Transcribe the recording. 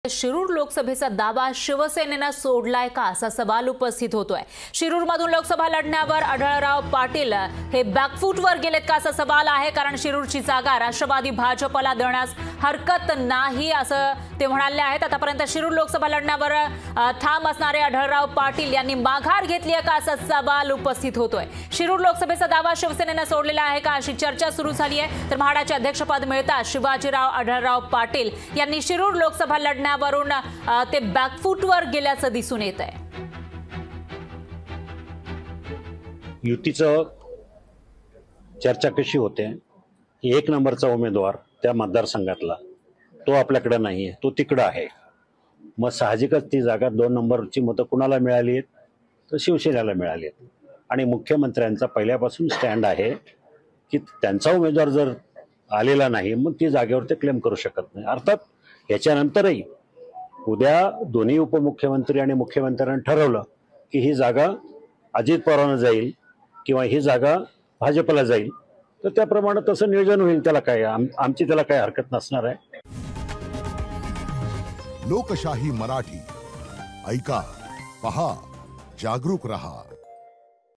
शिरूर लोकसभेचा दावा शिवसेनेनं सोडलाय का असा सवाल उपस्थित होतोय। शिरूरमधून लोकसभा लढण्यावर आढळराव पाटील हे बॅकफूटवर गेलेत का असा सवाल आहे, कारण शिरूरची जागा राष्ट्रवादी भाजपला देण्यास हरकत नाही असं ते म्हणाले आहेत। आतापर्यंत शिरूर लोकसभा लढण्यावर ठाम असणारे आढळराव पाटील यांनी माघार घेतली आहे का असा सवाल उपस्थित होतोय। शिरूर लोकसभेचा दावा शिवसेनेनं सोडलेला आहे का अशी चर्चा सुरू झाली आहे। तर म्हाडाचे अध्यक्षपद मिळताच शिवाजीराव आढळराव पाटील यांनी शिरूर लोकसभा वरून ते बॅकफूटवर गेल्याचं दिसून येत आहे। युतीचं चर्चा कशी होते, एक नंबरचा उमेदवार त्या मतदारसंघातला तो आपल्याकडे नाहीये, तो तिकडे आहे। मग साहजिकच ती जागा 2 नंबरची मतं कुणाला मिळाली आहेत, तर शिवसेनेला मिळाली आहेत। आणि मुख्यमंत्र्यांचा पहिल्यापासून स्टँड आहे की त्यांचा उमेदवार जर आलेला नाही मग ती जागेवर ते क्लेम करू शकत नाही। अर्थात याच्यानंतरही उद्या दोन्ही उपमुख्यमंत्री आणि मुख्यमंत्र्यांनी ठरवलं की ही जागा अजित पवारांना जाईल किंवा ही जागा भाजपला जाईल, तर त्याप्रमाणे तसं नियोजन होईल। त्याला काय आमची त्याला काय हरकत नसणार आहे। लोकशाही मराठी ऐका, पहा, जागरूक रहा।